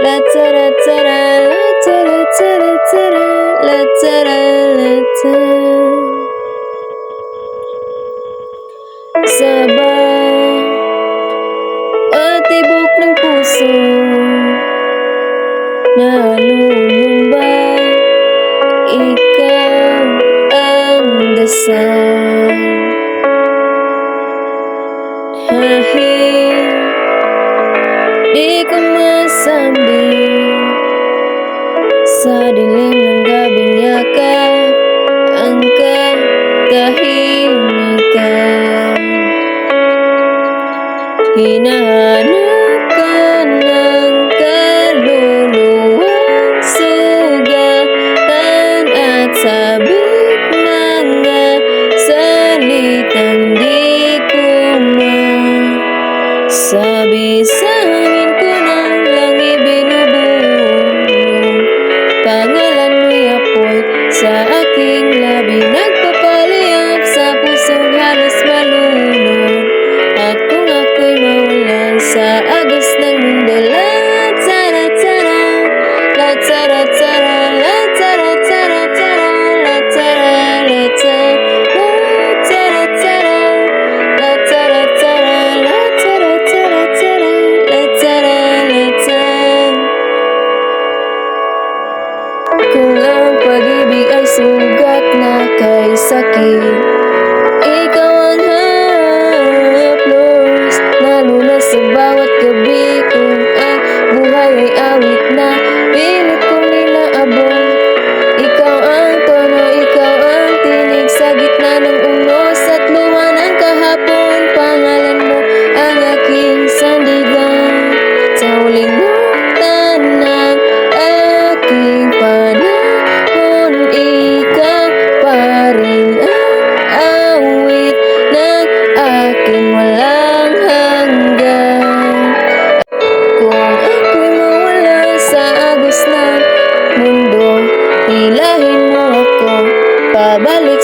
la tara tara, la tara tara tara, la tara la ta. Sabay at tibok ng puso nalulumbay, ikaw ang dasal. Kahit di ko masabi sa dilim ng gabing yakap ang katahimikan. Hinahanap ka ng kaluluwang sugatan at sabik mga salitang di ko masabi. Sa hangin ko na lang ibinubuo yung pangalan mo'y apoy sa aking labi, nagpapaliyap sa pusong halos malulod. At kung ako'y mawala sa agos ng mundo, la tara tara, la tara tara, la tara tara tara, la tara la ta, la tara tara, la tara tara, la tara tara tara, la tara la ta. Kung ang pag-ibig ay sugat na kay sakit, ikaw ang haplos, nalunas sa bawat gabi. Kung ang buhay ay awit na pilit kong ninaabong, ikaw ang tono, ikaw ang tinig sa gitna ng unos at luha ng kahapon. Pangalan mo ang aking sandigan sa huling nota ng aking panahon. Ikaw pa rin ang awit ng aking walang hanggan. Kung ako'y mawala sa agos ng mundo, hilahin mo ako pabalik.